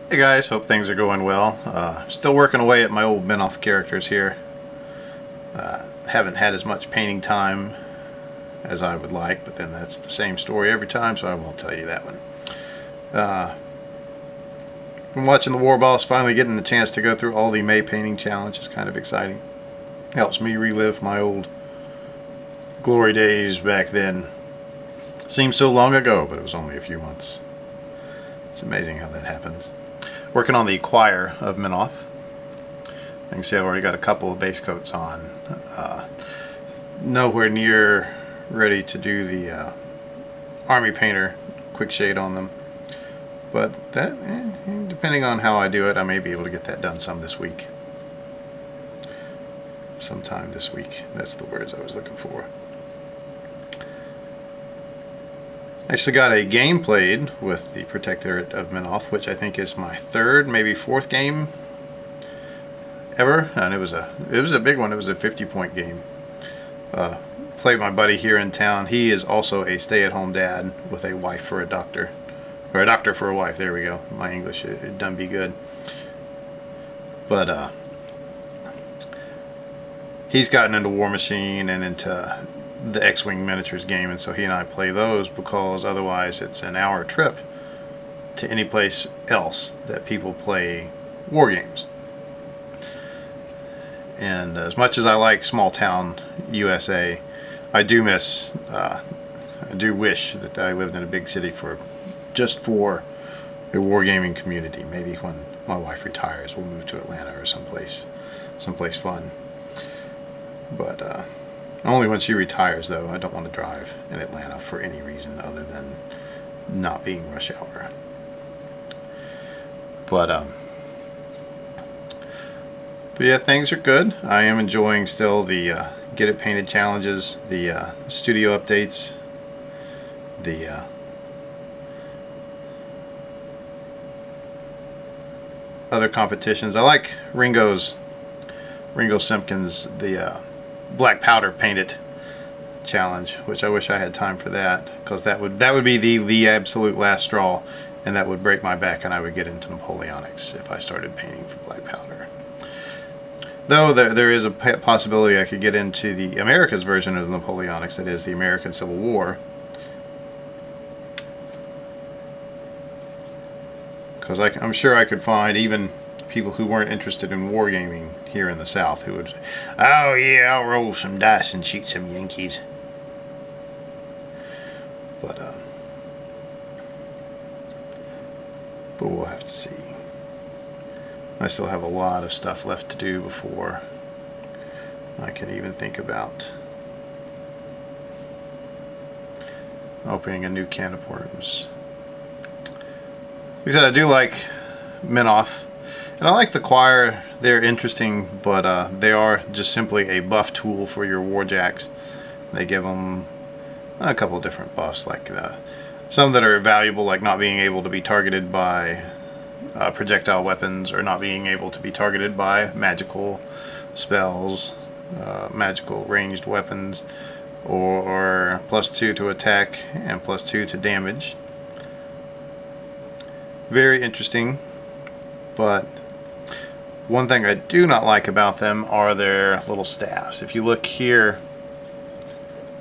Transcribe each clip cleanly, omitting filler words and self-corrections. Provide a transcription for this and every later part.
Hey guys, hope things are going well. Still working away at my old Menoth characters here. Haven't had as much painting time as I would like, but then that's the same story every time, so I won't tell you that one. Been watching the War Boss, finally getting the chance to go through all the May painting challenge is kind of exciting. Helps me relive my old glory days back then. Seems so long ago, but it was only a few months. It's amazing how that happens. Working on the choir of Menoth. You can see I've already got a couple of base coats on. Nowhere near ready to do the Army Painter quick shade on them. But that, depending on how I do it, I may be able to get that done some this week. Sometime this week. That's the words I was looking for. Actually got a game played with the Protectorate of Menoth, which I think is my third, maybe fourth game ever, and it was a big one. It was a 50-point game. Played my buddy here in town. He is also a stay-at-home dad with a wife for a doctor, or a doctor for a wife. There we go. My English it done be good. But he's gotten into War Machine and into the X-Wing miniatures game, and so he and I play those because otherwise it's an hour trip to any place else that people play war games. And as much as I like small town USA, I do miss I do wish that I lived in a big city just for a wargaming community. Maybe when my wife retires we'll move to Atlanta or someplace fun. But only when she retires, though. I don't want to drive in Atlanta for any reason other than not being rush hour. But yeah, things are good. I am enjoying still the Get It Painted challenges, the studio updates, the other competitions. I like Ringo Simpkins, the black powder painted challenge, which I wish I had time for that, because that would be the absolute last straw, and that would break my back, and I would get into Napoleonics if I started painting for black powder. Though there is a possibility I could get into the America's version of the Napoleonics, that is the American Civil War, because I'm sure I could find even people who weren't interested in wargaming here in the South who would say, oh yeah, I'll roll some dice and shoot some Yankees. But we'll have to see. I still have a lot of stuff left to do before I can even think about opening a new can of worms. Like I said, I do like Menoth. And I like the choir. They're interesting, but they are just simply a buff tool for your warjacks. They give them a couple of different buffs, like some that are valuable, like not being able to be targeted by projectile weapons, or not being able to be targeted by magical spells, magical ranged weapons, or +2 to attack and +2 to damage. Very interesting, but one thing I do not like about them are their little staffs. If you look here,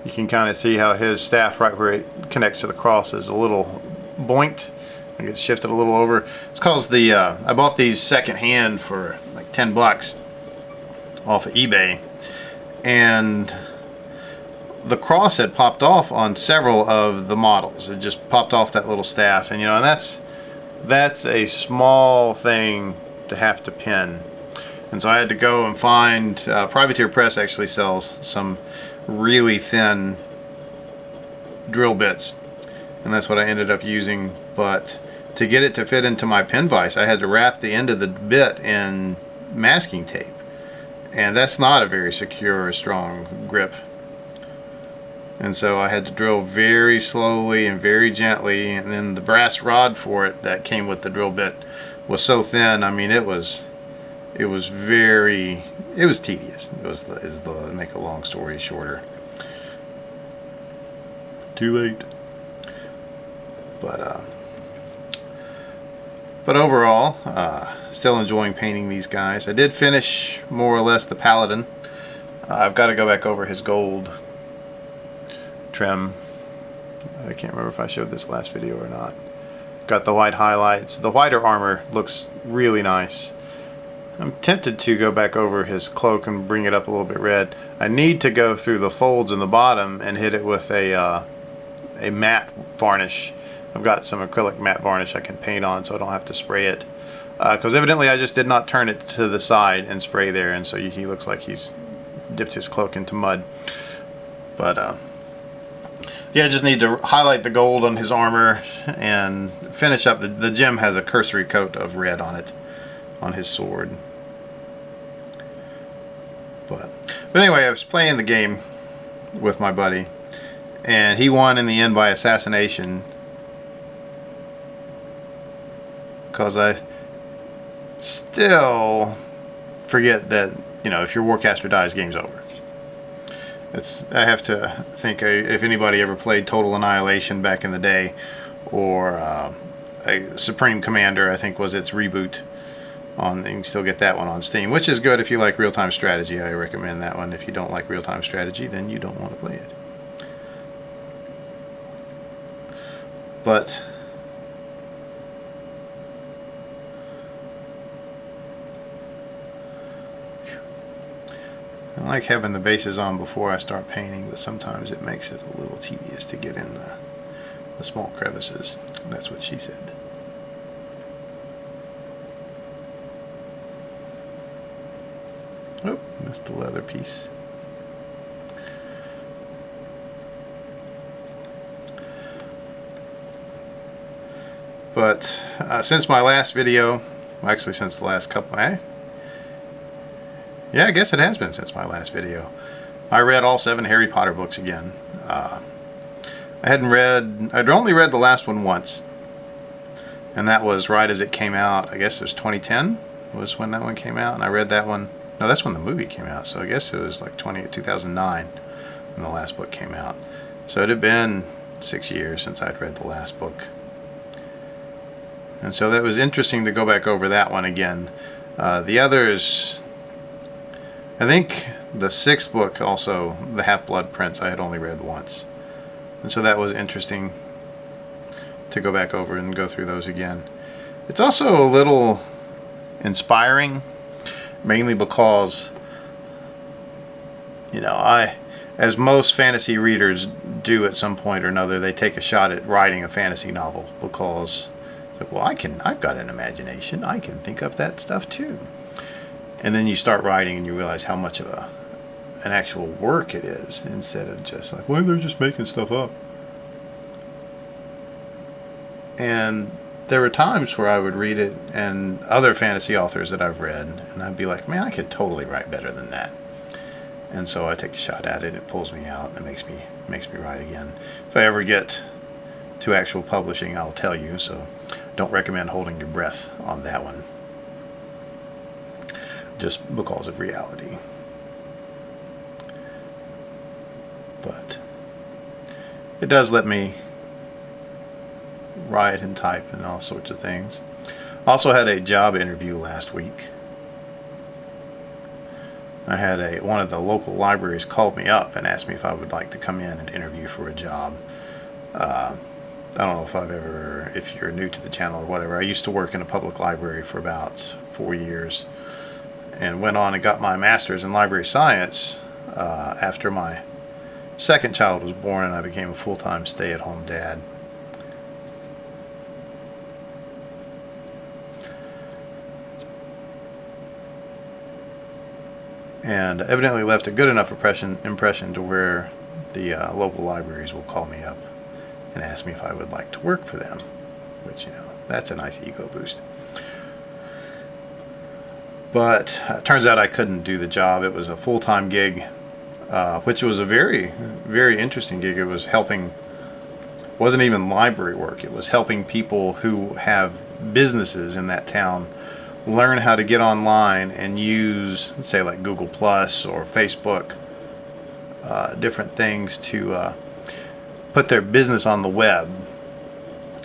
you can kind of see how his staff, right where it connects to the cross, is a little boinked. It gets shifted a little over. It's because I bought these secondhand for like $10 off of eBay, and the cross had popped off on several of the models. It just popped off that little staff, and and that's a small thing to have to pin. And so I had to go and find, Privateer Press actually sells some really thin drill bits, and that's what I ended up using. But to get it to fit into my pin vise, I had to wrap the end of the bit in masking tape, and that's not a very secure or strong grip. And so I had to drill very slowly and very gently, and then the brass rod for it that came with the drill bit was so thin. I mean, it was tedious. It was to make a long story shorter. Too late. But But overall, still enjoying painting these guys. I did finish more or less the Paladin. I've got to go back over his gold trim. I can't remember if I showed this last video or not. Got the white highlights. The whiter armor looks really nice. I'm tempted to go back over his cloak and bring it up a little bit red. I need to go through the folds in the bottom and hit it with a matte varnish. I've got some acrylic matte varnish I can paint on so I don't have to spray it. Because evidently I just did not turn it to the side and spray there, and so he looks like he's dipped his cloak into mud. But yeah, I just need to highlight the gold on his armor and finish up. The gem has a cursory coat of red on it, on his sword. But anyway, I was playing the game with my buddy, and he won in the end by assassination. Because I still forget that, you know, if your Warcaster dies, game's over. I have to think if anybody ever played Total Annihilation back in the day, or a Supreme Commander, I think was its reboot. You can still get that one on Steam, which is good if you like real-time strategy. I recommend that one. If you don't like real-time strategy, then you don't want to play it. But I like having the bases on before I start painting, but sometimes it makes it a little tedious to get in the small crevices. That's what she said. Oh, missed the leather piece. But since my last video, well, actually since the last couple, yeah, I guess it has been since my last video. I read all 7 Harry Potter books again. I'd only read the last one once, and that was right as it came out. I guess it was 2010 was when that one came out, and I read that one. No, that's when the movie came out, so I guess it was like 2009 when the last book came out. So it had been 6 years since I'd read the last book. And so that was interesting to go back over that one again. The others, I think the 6th book also, the Half-Blood Prince, I had only read once. And so that was interesting to go back over and go through those again. It's also a little inspiring, mainly because, you know, as most fantasy readers do at some point or another, they take a shot at writing a fantasy novel because, like, well, I've got an imagination, I can think of that stuff too. And then you start writing and you realize how much of an actual work it is, instead of just like, well, they're just making stuff up. And there were times where I would read it and other fantasy authors that I've read, and I'd be like, man, I could totally write better than that. And so I take a shot at it, it pulls me out, and it makes me write again. If I ever get to actual publishing, I'll tell you, so don't recommend holding your breath on that one, just because of reality. But it does let me write and type and all sorts of things. Also had a job interview last week. I had one of the local libraries called me up and asked me if I would like to come in and interview for a job. I don't know if you're new to the channel or whatever. I used to work in a public library for about 4 years, and went on and got my master's in library science after my second child was born, and I became a full-time stay-at-home dad. And evidently left a good enough impression to where the local libraries will call me up and ask me if I would like to work for them, which, you know, that's a nice ego boost. But it turns out I couldn't do the job. It was a full-time gig, which was a very, very interesting gig. It was wasn't even library work. It was helping people who have businesses in that town learn how to get online and use, say, like Google Plus or Facebook, different things to put their business on the web,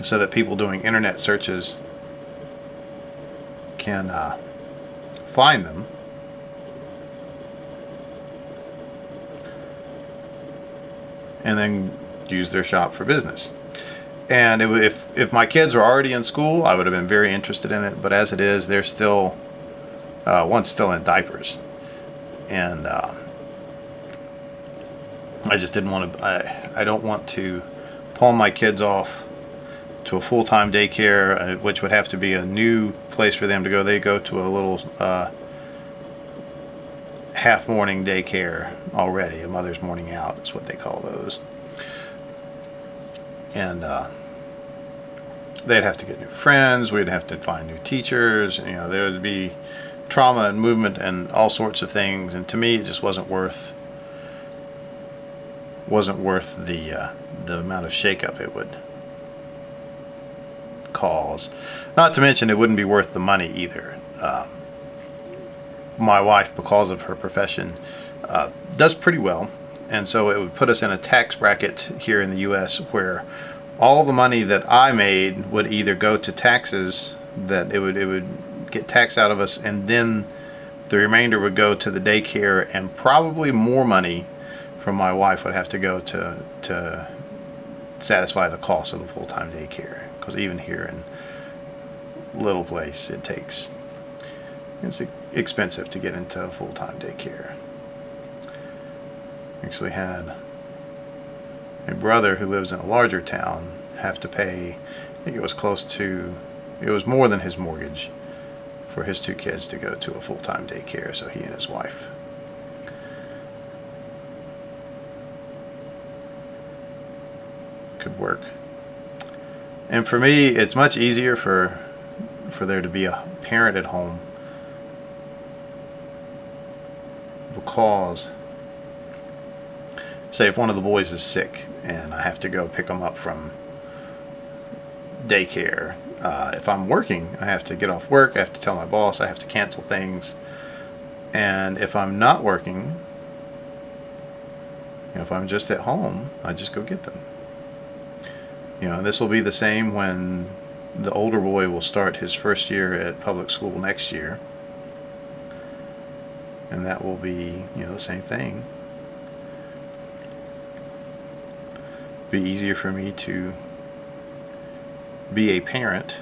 so that people doing internet searches can find them. And then use their shop for business. And if my kids were already in school, I would have been very interested in it. But as it is, they're still, one's still in diapers. And I just didn't want to, I don't want to pawn my kids off to a full-time daycare, which would have to be a new place for them to go. They go to a little half-morning daycare already. A mother's morning out is what they call those. And they'd have to get new friends. We'd have to find new teachers. You know, there would be trauma and movement and all sorts of things. And to me, it just wasn't worth the amount of shakeup it would cause. Not to mention, it wouldn't be worth the money either. My wife, because of her profession, does pretty well, and so it would put us in a tax bracket here in the U.S. where all the money that I made would either go to taxes, that it would get taxed out of us, and then the remainder would go to the daycare, and probably more money from my wife would have to go to satisfy the cost of the full-time daycare. Because even here in little place, it's expensive to get into a full-time daycare. Actually had a brother who lives in a larger town have to pay, I think it was more than his mortgage for his 2 kids to go to a full-time daycare, so he and his wife could work. And for me, it's much easier for there to be a parent at home, because say if one of the boys is sick and I have to go pick them up from daycare, if I'm working, I have to get off work, I have to tell my boss, I have to cancel things. And if I'm not working, you know, if I'm just at home, I just go get them. You know, and this will be the same when the older boy will start his first year at public school next year. And that will be, you know, the same thing. Be easier for me to be a parent,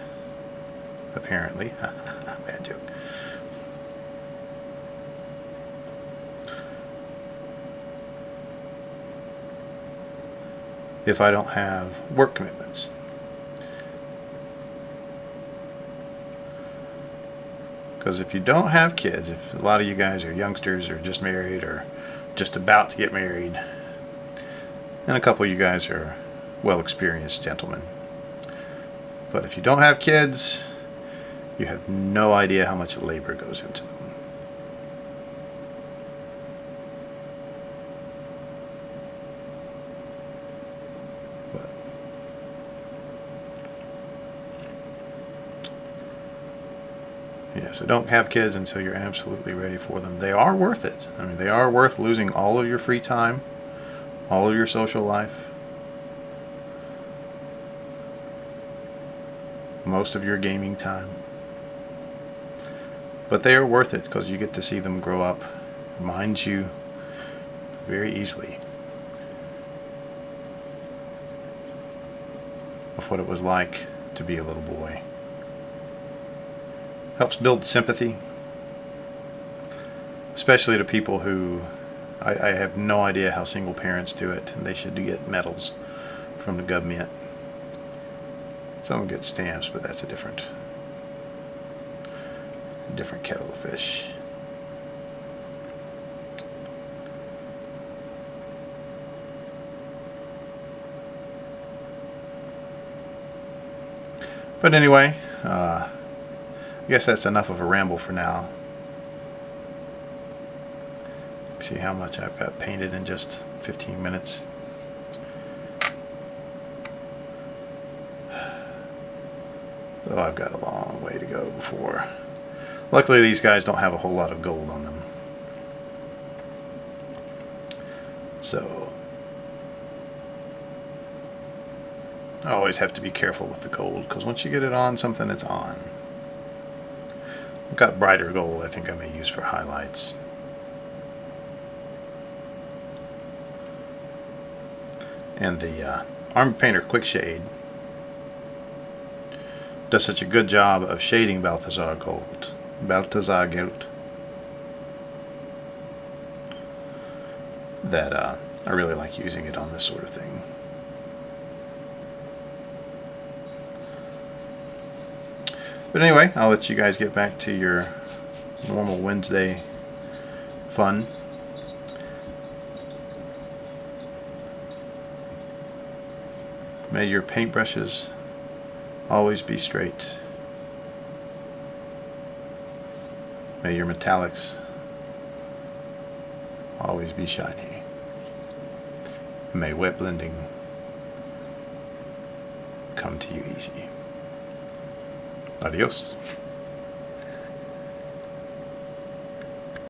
apparently. Bad joke. If I don't have work commitments. Because if you don't have kids, if a lot of you guys are youngsters or just married or just about to get married, and a couple of you guys are well-experienced gentlemen. But if you don't have kids, you have no idea how much labor goes into them. Yeah, so don't have kids until you're absolutely ready for them. They are worth it. I mean, they are worth losing all of your free time, all of your social life, most of your gaming time. But they are worth it because you get to see them grow up. Reminds you very easily of what it was like to be a little boy. Helps build sympathy, especially to people who I have no idea how single parents do it, and they should get medals from the government. Some get stamps, but that's a different kettle of fish. But anyway, I guess that's enough of a ramble for now. See how much I've got painted in just 15 minutes. So I've got a long way to go before. Luckily these guys don't have a whole lot of gold on them. So I always have to be careful with the gold, because once you get it on something, it's on. I've got brighter gold I think I may use for highlights. And the Army Painter Quick Shade does such a good job of shading Balthazar Gold. That I really like using it on this sort of thing. But anyway, I'll let you guys get back to your normal Wednesday fun. May your paintbrushes always be straight. May your metallics always be shiny. And may wet blending come to you easy. Adios.